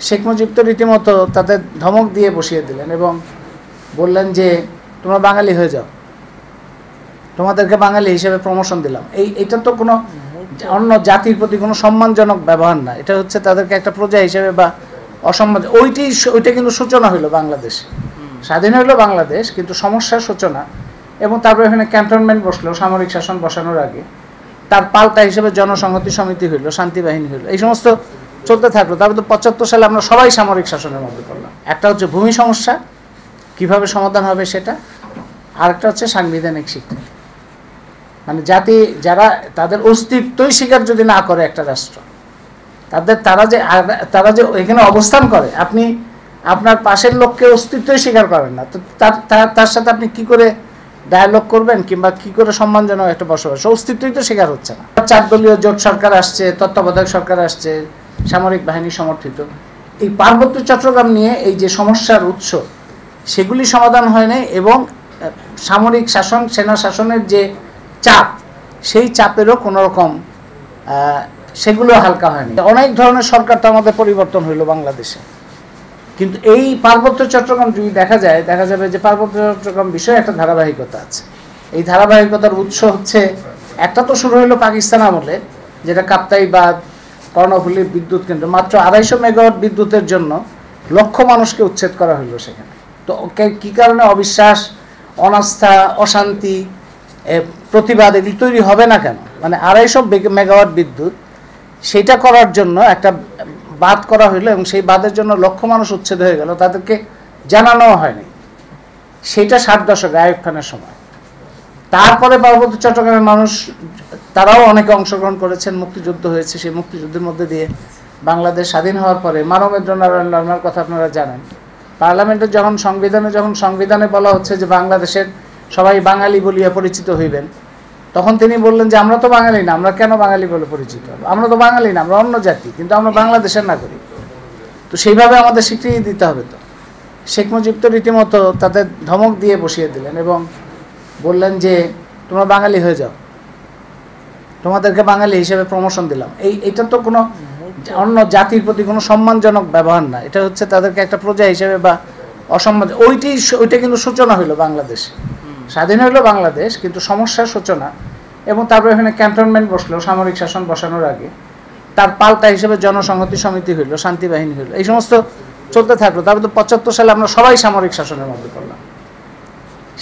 শেখ মুজিব তো রীতিমতো তাদের ধমক দিয়ে বসিয়ে দিলেন এবং বললেন যে তোমরা বাঙালি হয়ে যাও, তোমাদেরকে বাঙালি হিসেবে প্রমোশন দিলাম। এটা তো কোনো অন্য জাতির প্রতি কোনো সম্মানজনক ব্যবহার না, এটা হচ্ছে তাদেরকে একটা প্রজা হিসেবে বা অসম্মান। ওইটা কিন্তু সূচনা হইলো বাংলাদেশে, স্বাধীন হইলো বাংলাদেশ, কিন্তু সমস্যার সূচনা। এবং তারপরে এখানে ক্যান্টনমেন্ট বসলো সামরিক শাসন বসানোর আগে, তার পাল্টা হিসেবে জনসংহতি সমিতি হইলো, শান্তি বাহিনী হইলো, এই সমস্ত চলতে থাকলো। তারপরে তো 75 সালে আমরা সবাই সামরিক শাসনের মধ্যে পড়লাম। একটা হচ্ছে ভূমি সমস্যা, কিভাবে সমাধান হবে সেটা, আরেকটা হচ্ছে সাংবিধানিক স্বীকৃতি। মানে জাতি যারা তাদের অস্তিত্বই স্বীকার যদি না করে একটা রাষ্ট্র, তারা যে এখানে অবস্থান করে, আপনি আপনার পাশের লোককে অস্তিত্বই স্বীকার করেন না, তো তার সাথে আপনি কি করে ডায়ালগ করবেন কিংবা কি করে সম্মানজনক একটা বসবাস, অস্তিত্বই তো স্বীকার হচ্ছে না। 4 দলীয় জোট সরকার আসছে, তত্ত্বাবধায়ক সরকার আসছে, সামরিক বাহিনী সমর্থিত। এই পার্বত্য চট্টগ্রাম নিয়ে এই যে সমস্যার উৎস, সেগুলি সমাধান হয় নাই এবং সামরিক শাসন, সেনা শাসনের যে চাপ, সেই চাপেরও কোনো রকম সেগুলো হালকা হয়নি। অনেক ধরনের সরকার তো আমাদের পরিবর্তন হইলো বাংলাদেশে, কিন্তু এই পার্বত্য চট্টগ্রাম যদি দেখা যাবে যে পার্বত্য চট্টগ্রাম বিষয়ে একটা ধারাবাহিকতা আছে। এই ধারাবাহিকতার উৎস হচ্ছে, একটা তো শুরু হলো পাকিস্তান আমলে, যেটা কাপ্তাই বাঁধ, কর্ণফুলী বিদ্যুৎ কেন্দ্র, মাত্র 250 মেগাওয়াট বিদ্যুতের জন্য লক্ষ মানুষকে উচ্ছেদ করা হইলো সেখানে। তো কি কারণে অবিশ্বাস, অনাস্থা, অশান্তি, প্রতিবাদ এগুলি তৈরি হবে না কেন? মানে 250 মেগাওয়াট বিদ্যুৎ, সেটা করার জন্য একটা বাঁধ করা হইলো এবং সেই বাঁধের জন্য লক্ষ মানুষ উচ্ছেদ হয়ে গেল, তাদেরকে জানানোও হয়নি। সেটা 60 দশকে আইয়ুব খানের সময়। তারপরে পার্বত্য চট্টগ্রামের মানুষ, তারাও অনেকে অংশগ্রহণ করেছেন, মুক্তিযুদ্ধ হয়েছে। সেই মুক্তিযুদ্ধের মধ্যে দিয়ে বাংলাদেশ স্বাধীন হওয়ার পরে মানবেন্দ্র নারায়ণ লারমার কথা আপনারা জানেন, পার্লামেন্টে যখন সংবিধানে বলা হচ্ছে যে বাংলাদেশের সবাই বাঙালি বলিয়া পরিচিত হইবেন, তখন তিনি বললেন যে আমরা তো বাঙালি না, আমরা কেন বাঙালি বলে পরিচিত হব? আমরা তো বাঙালি না, আমরা অন্য জাতি, কিন্তু আমরা বাংলাদেশের নাগরিক। তো সেইভাবে আমাদের স্বীকৃতি দিতে হবে। তো শেখ মুজিব তো রীতিমতো তাদের ধমক দিয়ে বসিয়ে দিলেন এবং বললেন যে তোমরা বাঙালি হয়ে যাও, তোমাদেরকে বাঙালি হিসেবে প্রমোশন দিলাম। এটা তো কোনো অন্য জাতির প্রতি কোনো সম্মানজনক ব্যবহার না, এটা হচ্ছে তাদেরকে একটা প্রজা হিসেবে বা অসম্মান। ওইটা কিন্তু সূচনা হইলো বাংলাদেশে, স্বাধীন হইলো বাংলাদেশ, কিন্তু সমস্যার সূচনা। এবং তারপরে এখানে ক্যান্টনমেন্ট বসলো সামরিক শাসন বসানোর আগে, তার পাল্টা হিসেবে জনসংহতি সমিতি হইলো, শান্তি বাহিনী হইলো, এই সমস্ত চলতে থাকলো। তারপরে তো 75 সালে আমরা সবাই সামরিক শাসনের মধ্যে পড়লাম।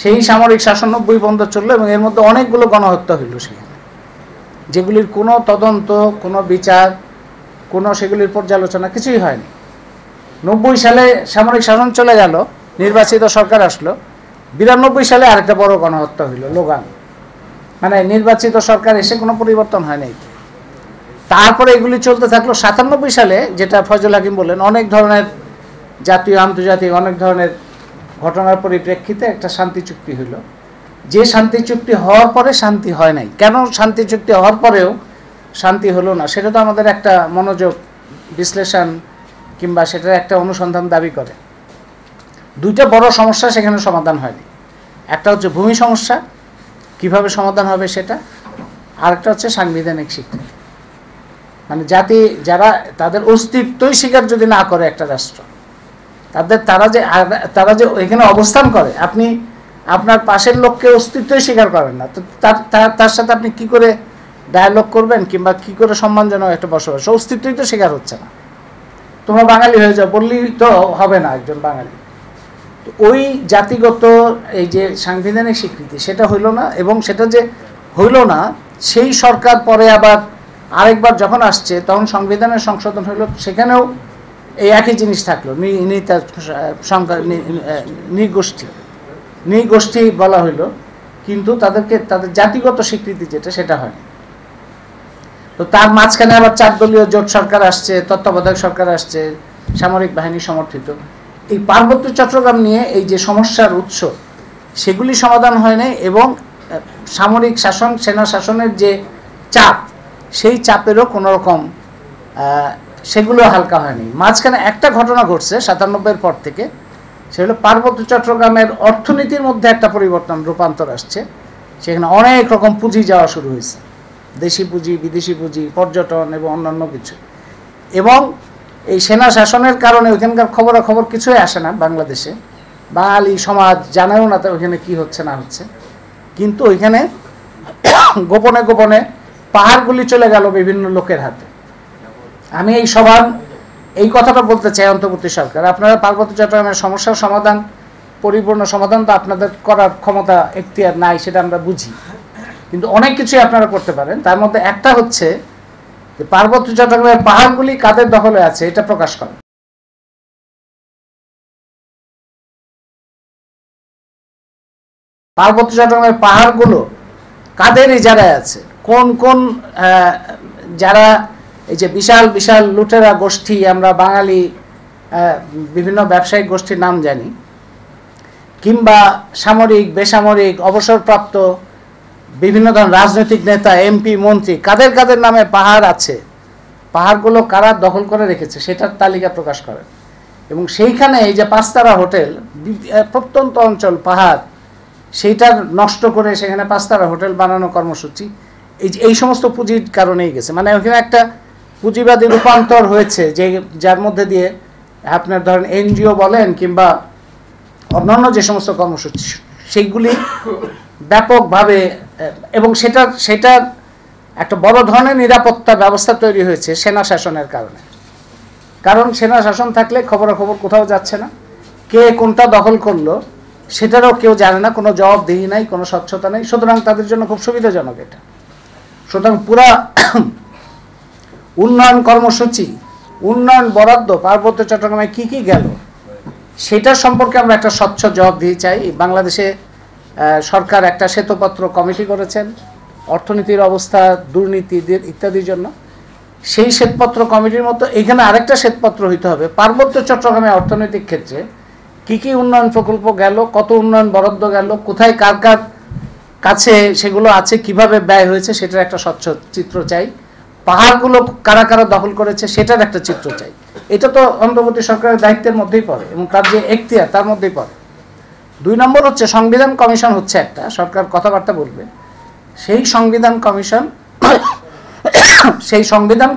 সেই সামরিক শাসন 90 বন্ধ চললো এবং এর মধ্যে অনেকগুলো গণহত্যা হইল সেখানে, যেগুলির কোনো তদন্ত, কোনো বিচার, কোনো সেগুলির পর্যালোচনা কিছুই হয়নি। 90 সালে সামরিক শাসন চলে গেল, নির্বাচিত সরকার আসলো। 92 সালে আরেকটা বড় গণহত্যা হইল, লোগান। মানে নির্বাচিত সরকার এসে কোনো পরিবর্তন হয় নাই। তারপরে এগুলি চলতে থাকলো। 97 সালে, যেটা ফয়জুল হাকিম বললেন, অনেক ধরনের জাতীয় আন্তর্জাতিক অনেক ধরনের ঘটনার পরিপ্রেক্ষিতে একটা শান্তি চুক্তি হইল। যে শান্তি চুক্তি হওয়ার পরে শান্তি হয় নাই। কেন শান্তি চুক্তি হওয়ার পরেও শান্তি হলো না, সেটা তো আমাদের একটা মনোযোগ, বিশ্লেষণ কিংবা সেটার একটা অনুসন্ধান দাবি করে। দুইটা বড় সমস্যা সেখানে সমাধান হয়নি। একটা হচ্ছে ভূমি সমস্যা, কিভাবে সমাধান হবে সেটা, আরেকটা হচ্ছে সাংবিধানিক স্বীকৃতি। মানে জাতি যারা তাদের অস্তিত্বই স্বীকার যদি না করে একটা রাষ্ট্র, তারা যে এখানে অবস্থান করে, আপনি আপনার পাশের লোককে অস্তিত্বই স্বীকার করেন না, তো তার সাথে আপনি কি করে ডায়ালগ করবেন কিংবা কি করে সম্মানজনক একটা বসবাস, অস্তিত্বই তো স্বীকার হচ্ছে না। তোমরা বাঙালি হয়ে যাও বললেই তো হবে না একজন বাঙালি। তো ওই জাতিগত এই যে সাংবিধানিক স্বীকৃতি, সেটা হইল না। এবং সেটা যে হইল না, সেই সরকার পরে আবার আরেকবার যখন আসছে, তখন সংবিধানের সংশোধন হইল, সেখানেও এই একই জিনিস থাকলো, নৃগোষ্ঠী বলা হইলো, কিন্তু তাদের জাতিগত স্বীকৃতি যেটা, সেটা হয়নি। তো তার মাঝখানে আবার 4 দলীয় জোট সরকার আসছে, তত্ত্বাবধায়ক সরকার আসছে, সামরিক বাহিনী সমর্থিত। এই পার্বত্য চট্টগ্রাম নিয়ে এই যে সমস্যার উৎস, সেগুলি সমাধান হয় নাই এবং সামরিক শাসন, সেনা শাসনের যে চাপ, সেই চাপেরও কোনো রকম সেগুলো হালকা হয়নি। মাঝখানে একটা ঘটনা ঘটছে 97-এর পর থেকে, সেটা হলো পার্বত্য চট্টগ্রামের অর্থনীতির মধ্যে একটা পরিবর্তন, রূপান্তর আসছে। সেখানে অনেক রকম পুঁজি যাওয়া শুরু হয়েছে, দেশি পুঁজি, বিদেশি পুঁজি, পর্যটন এবং অন্যান্য কিছু। এবং এই সেনা শাসনের কারণে ওইখানকার খবরাখবর কিছুই আসে না বাংলাদেশে, বাঙালি সমাজ জানেও না ওইখানে কি হচ্ছে না হচ্ছে। কিন্তু ওইখানে গোপনে গোপনে পাহাড়গুলি চলে গেল বিভিন্ন লোকের হাতে। আমি এই কথাটা বলতে চাই, অন্তর্বর্তী সরকার, আপনারা পার্বত্য চট্টগ্রামের সমস্যার সমাধান, পরিপূর্ণ সমাধান তো আপনাদের করার ক্ষমতা এখতিয়ার নাই, সেটা আমরা বুঝি, কিন্তু অনেক কিছুই আপনারা করতে পারেন। তার মধ্যে একটা হচ্ছে যে পার্বত্য চট্টগ্রামের পাহাড়গুলি কাদের দখলে আছে এটা প্রকাশ করা। পার্বত্য চট্টগ্রামের পাহাড়গুলো কাদের ইজারায় আছে, কোন কোন যারা এই যে বিশাল বিশাল লুটেরা গোষ্ঠী, আমরা বাঙালি বিভিন্ন ব্যবসায়িক গোষ্ঠীর নাম জানি, কিংবা সামরিক বেসামরিক অবসরপ্রাপ্ত বিভিন্ন ধরনের রাজনৈতিক নেতা, এমপি, মন্ত্রী, কাদের কাদের নামে পাহাড় আছে, পাহাড়গুলো কারা দখল করে রেখেছে সেটার তালিকা প্রকাশ করেন। এবং সেইখানে এই যে 5 তারা হোটেল, প্রত্যন্ত অঞ্চল পাহাড়, সেইটার নষ্ট করে সেখানে 5 তারা হোটেল বানানো কর্মসূচি, এই সমস্ত পুঁজির কারণেই গেছে। মানে ওখানে একটা পুঁজিবাদী রূপান্তর হয়েছে, যার মধ্যে দিয়ে আপনার ধরেন এনজিও বলেন কিংবা অন্যান্য যে সমস্ত কর্মসূচি, সেইগুলি ব্যাপকভাবে, এবং সেটার একটা বড় ধরনের নিরাপত্তা ব্যবস্থা তৈরি হয়েছে সেনা শাসনের কারণে। কারণ সেনা শাসন থাকলে খবরাখবর কোথাও যাচ্ছে না, কে কোনটা দখল করলো সেটারও কেউ জানে না, কোনো জবাবদিহি নাই, কোনো স্বচ্ছতা নেই। সুতরাং তাদের জন্য খুব সুবিধাজনক এটা। সুতরাং পুরা উন্নয়ন কর্মসূচি, উন্নয়ন বরাদ্দ পার্বত্য চট্টগ্রামে কি কি গেল সেটার সম্পর্কে আমরা একটা স্বচ্ছ জবাবদিহি চাই। বাংলাদেশে সরকার একটা শ্বেতপত্র কমিটি করেছেন অর্থনীতির অবস্থা, দুর্নীতি ইত্যাদির জন্য। সেই শ্বেতপত্র কমিটির মতো এখানে আরেকটা শ্বেতপত্র হইতে হবে, পার্বত্য চট্টগ্রামে অর্থনৈতিক ক্ষেত্রে কি কি উন্নয়ন প্রকল্প গেল, কত উন্নয়ন বরাদ্দ গেল, কোথায় কার কার কাছে সেগুলো আছে, কিভাবে ব্যয় হয়েছে, সেটার একটা স্বচ্ছ চিত্র চাই। পাহাড়গুলো কারা কারা দখল করেছে সেটার একটা চিত্র চাই। এটা তো অন্তর্বর্তী সরকারের দায়িত্বের মধ্যেই পড়ে এবং তার যে এখতিয়ার তার মধ্যেই পড়ে। 2 নম্বর হচ্ছে সংবিধান কমিশন হচ্ছে একটা, সরকার কথাবার্তা বলবে। সেই সংবিধান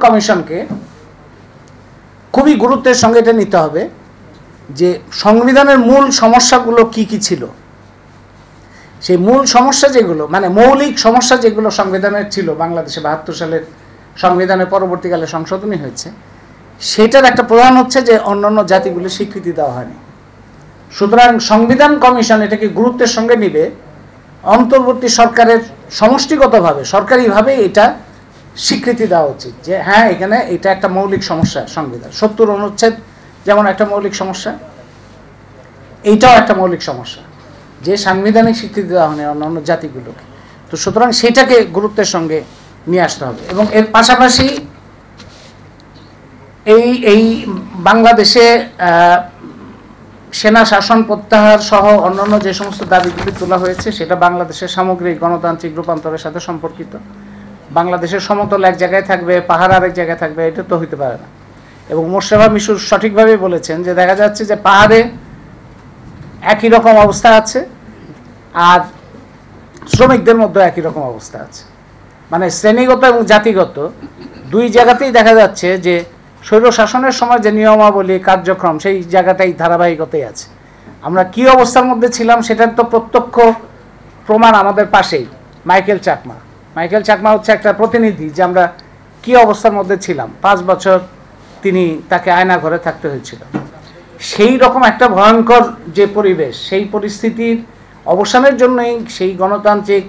কমিশনকে খুবই গুরুত্বের সঙ্গে এটা নিতে হবে যে সংবিধানের মূল সমস্যাগুলো কি কি ছিল, সেই মূল সমস্যা যেগুলো, মানে মৌলিক সমস্যা যেগুলো সংবিধানের ছিল, বাংলাদেশে 72 সালের সংবিধানের পরবর্তীকালে সংশোধনী হয়েছে, সেটার একটা প্রধান হচ্ছে যে অন্যান্য জাতিগুলির স্বীকৃতি দেওয়া হয়নি। সুতরাং সংবিধান কমিশন এটাকে গুরুত্বের সঙ্গে নিবে, অন্তর্বর্তী সরকারের সমষ্টিগতভাবে সরকারিভাবে এটা স্বীকৃতি দেওয়া উচিত যে হ্যাঁ এখানে এটা একটা মৌলিক সমস্যা। সংবিধান 70 অনুচ্ছেদ যেমন একটা মৌলিক সমস্যা, এইটাও একটা মৌলিক সমস্যা যে সাংবিধানিক স্বীকৃতি দেওয়া হয়নি অন্যান্য জাতিগুলোকে। তো সুতরাং সেটাকে গুরুত্বের সঙ্গে নিয়ে আসতে হবে। এবং এর পাশাপাশি এই বাংলাদেশে সেনা শাসন প্রত্যাহার সহ অন্যান্য যে সমস্ত দাবিগুলি তোলা হয়েছে সেটা বাংলাদেশের সামগ্রিক গণতান্ত্রিক রূপান্তরের সাথে সম্পর্কিত। বাংলাদেশের সমতল এক জায়গায় থাকবে, পাহাড় আরেক জায়গায় থাকবে, এটা তো হইতে পারে না। এবং মোশাররফ মিশুর সঠিকভাবেই বলেছেন যে দেখা যাচ্ছে যে পাহাড়ে একই রকম অবস্থা আছে আর শ্রমিকদের মধ্যে একই রকম অবস্থা আছে, মানে শ্রেণীগত এবং জাতিগত 2 জায়গাতেই দেখা যাচ্ছে যে স্বৈরশাসনের সময় যে নিয়মাবলী কার্যক্রম সেই জায়গাটাই ধারাবাহিকতাই আছে। আমরা কি অবস্থার মধ্যে ছিলাম সেটার তো প্রত্যক্ষ প্রমাণ আমাদের পাশেই। মাইকেল চাকমা হচ্ছে একটা প্রতিনিধি যে আমরা কি অবস্থার মধ্যে ছিলাম। 5 বছর তাকে আয়না ঘরে থাকতে হয়েছিল। সেই রকম একটা ভয়ঙ্কর যে পরিবেশ, সেই পরিস্থিতির অবসানের জন্যই, সেই গণতান্ত্রিক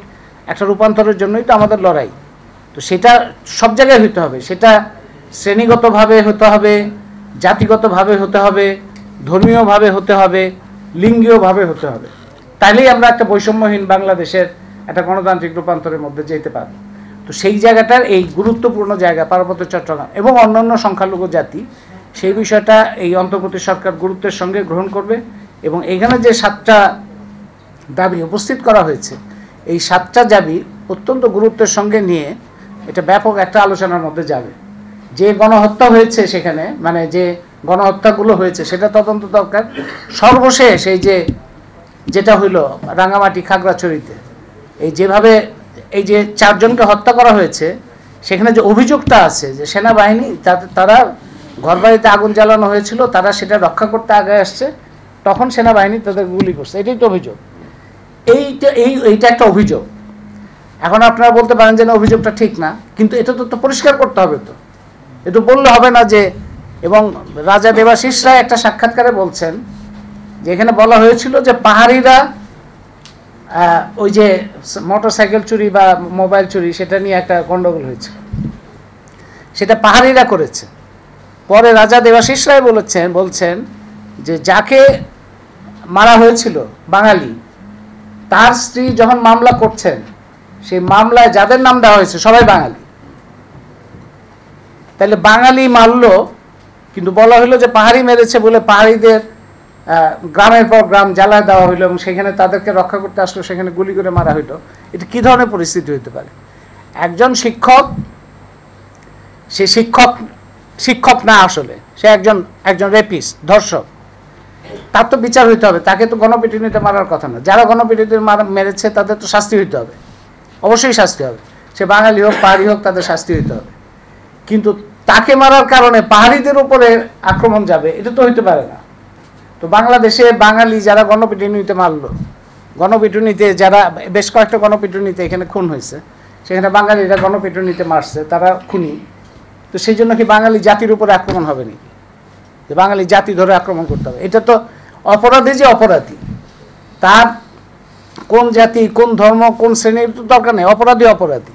একটা রূপান্তরের জন্যই তো আমাদের লড়াই। তো সেটা সব জায়গায় হতে হবে, সেটা শ্রেণীগতভাবে হতে হবে, জাতিগতভাবে হতে হবে, ধর্মীয়ভাবে হতে হবে, লিঙ্গীয়ভাবে হতে হবে। তাইলেই আমরা একটা বৈষম্যহীন বাংলাদেশের একটা গণতান্ত্রিক রূপান্তরের মধ্যে যেতে পারব। তো সেই জায়গাটার এই গুরুত্বপূর্ণ জায়গা পার্বত্য চট্টগ্রাম এবং অন্যান্য সংখ্যালঘু জাতি, সেই বিষয়টা এই অন্তর্বর্তী সরকার গুরুত্বের সঙ্গে গ্রহণ করবে। এবং এখানে যে 7টা দাবি উপস্থিত করা হয়েছে, এই 7টা দাবি অত্যন্ত গুরুত্বের সঙ্গে নিয়ে এটা ব্যাপক একটা আলোচনার মধ্যে যাবে। যে গণহত্যা হয়েছে সেখানে, মানে যে গণহত্যাগুলো হয়েছে সেটা তদন্ত দরকার। সর্বশেষ যেটা হইল রাঙামাটি খাগড়াছড়িতে, যেভাবে যে 4 জনকে হত্যা করা হয়েছে, সেখানে যে অভিযোগটা আছে যে সেনাবাহিনী তারা ঘরবাড়িতে আগুন জ্বালানো হয়েছিল, তারা সেটা রক্ষা করতে আগে আসছে, তখন সেনাবাহিনী তাদের গুলি করছে। এটাই তো অভিযোগ। এইটা একটা অভিযোগ। এখন আপনারা বলতে পারেন যে না, অভিযোগটা ঠিক না, কিন্তু এটা তো পরিষ্কার করতে হবে। তো এটা বললে হবে না যে, এবং রাজা দেবাশিস রায় একটা সাক্ষাৎকারে বলছেন যে এখানে বলা হয়েছিল যে পাহাড়িরা ওই যে মোটরসাইকেল চুরি বা মোবাইল চুরি সেটা নিয়ে একটা গন্ডগোল হয়েছিল, সেটা পাহাড়িরা করেছে। পরে রাজা দেবাশিস রায় বলছেন যে যাকে মারা হয়েছিল বাঙালি, তার স্ত্রী যখন মামলা করছেন, সেই মামলায় যাদের নাম দেওয়া হয়েছে সবাই বাঙালি। তাহলে বাঙালি মারলো, কিন্তু বলা হলো যে পাহাড়ি মেরেছে বলে পাহাড়িদের গ্রামের পর গ্রাম জ্বালায় দেওয়া হইলো এবং সেখানে তাদেরকে রক্ষা করতে আসলো, সেখানে গুলি করে মারা হইলো। এটা কী ধরনের পরিস্থিতি হতে পারে? একজন শিক্ষক, সে শিক্ষক না, আসলে সে একজন রেপিস্ট, ধর্ষক, তার তো বিচার হইতে হবে। তাকে তো গণপিটুনিতে মারার কথা না। যারা গণপিটুনিতে মেরেছে তাদের তো শাস্তি হইতে হবে, অবশ্যই শাস্তি হবে। সে বাঙালি হোক পাহাড়ি হোক, তাদের শাস্তি হইতে হবে। কিন্তু তাকে মারার কারণে পাহাড়িদের উপরে আক্রমণ যাবে, এটা তো হইতে পারে না। তো বাংলাদেশে বাঙালি যারা গণপিটুনিতে মারলো, গণপিটুনিতে যারা বেশ কয়েকটা গণপিটুনিতে এখানে খুন হয়েছে, সেখানে বাঙালিরা গণপিটুনিতে মারছে, তারা খুনি। তো সেই জন্য কি বাঙালি জাতির উপরে আক্রমণ হবে নাকি? যে বাঙালি জাতি ধরে আক্রমণ করতে হবে? এটা তো অপরাধী যে অপরাধী, তার কোন জাতি, কোন ধর্ম, কোন শ্রেণীর তো দরকার নেই। অপরাধী অপরাধী।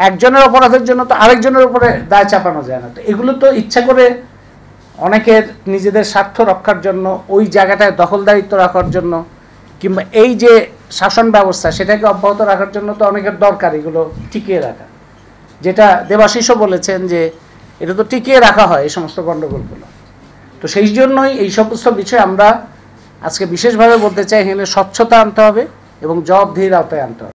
একজনের অপরাধের জন্য তো আরেকজনের উপরে দায় চাপানো যায় না। তো এগুলো তো ইচ্ছা করে অনেকের নিজেদের স্বার্থ রক্ষার জন্য, ওই জায়গাটায় দখলদারিত্ব রাখার জন্য, কিংবা এই যে শাসন ব্যবস্থা সেটাকে অব্যাহত রাখার জন্য তো অনেকের দরকার এগুলো টিকিয়ে রাখা। যেটা দেবাশিসও বলেছেন যে এটা তো টিকিয়ে রাখা হয় এই সমস্ত গণ্ডগোলগুলো। তো সেই জন্যই এই সমস্ত বিষয়ে আমরা আজকে বিশেষভাবে বলতে চাই, এখানে স্বচ্ছতা আনতে হবে এবং জবাবদিহির আওতায় আনতে হবে।